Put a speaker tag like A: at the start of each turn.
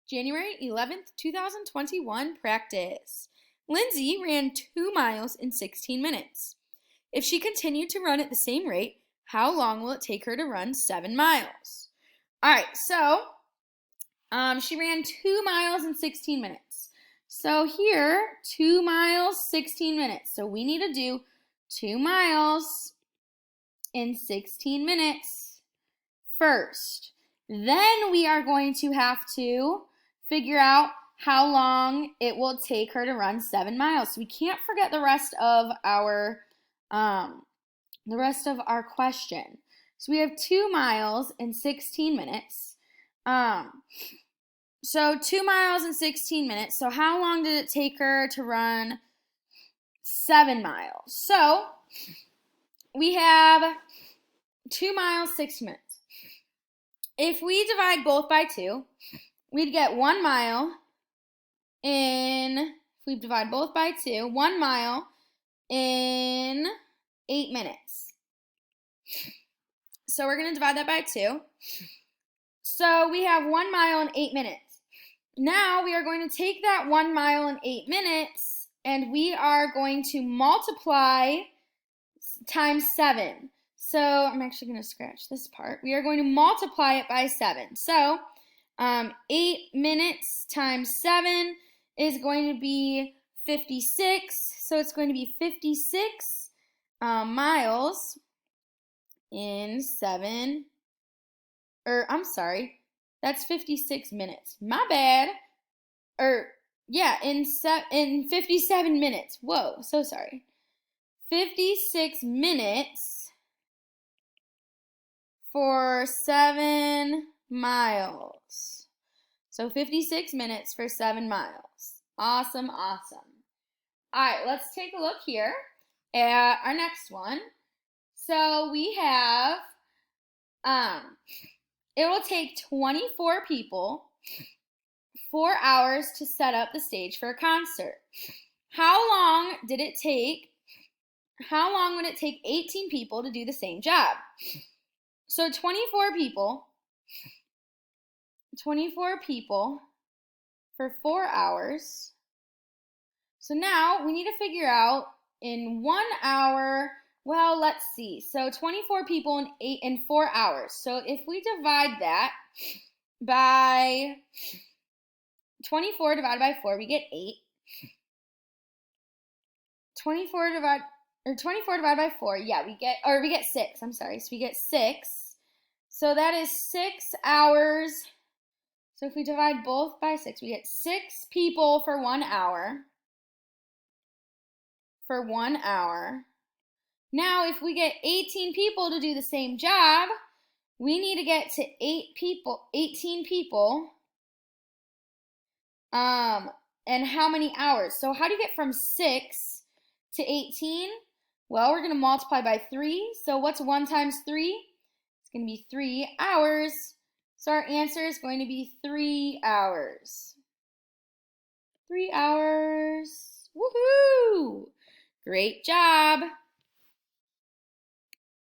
A: January 11th, 2021 practice. Lindsay ran 2 miles in 16 minutes. If she continued to run at the same rate, how long will it take her to run 7 miles? All right, so she ran 2 miles in 16 minutes. So here, 2 miles, 16 minutes. So we need to do 2 miles in 16 minutes first. Then we are going to have to figure out how long it will take her to run 7 miles. So we can't forget the rest of our question. So we have 2 miles in 16 minutes. So 2 miles in 16 minutes. So how long did it take her to run 7 miles? So we have 2 miles, 6 minutes. If we divide both by 2, we'd get 1 mile in, if we divide both by 2, 1 mile in 8 minutes. So we're going to divide that by 2. So we have 1 mile in 8 minutes. Now we are going to take that 1 mile in 8 minutes and we are going to multiply times 7. So I'm actually going to scratch this part. We are going to multiply it by 7. So 8 minutes times 7 is going to be 56. So it's going to be 56 miles in 7. I'm sorry. That's 56 minutes. My bad. In 57 minutes. Whoa, so sorry. 56 minutes for 7 miles. So 56 minutes for 7 miles. Awesome, awesome. All right, let's take a look here at our next one. So we have, it will take 24 people 4 hours to set up the stage for a concert. How long would it take 18 people to do the same job? So 24 people for 4 hours. So now we need to figure out in 1 hour, well, let's see. So 24 people in 4 hours. So if we divide that by 24 divided by 4, we get 8. 24 divided by 4, yeah, we get 6. I'm sorry. So we get 6. So that is 6 hours. So if we divide both by 6, we get 6 people for 1 hour. For 1 hour. Now, if we get 18 people to do the same job, we need to get to 18 people. And how many hours? So how do you get from 6 to 18? Well, we're going to multiply by 3. So what's 1 times 3? It's going to be 3 hours. So our answer is going to be 3 hours. 3 hours. Woohoo! Great job.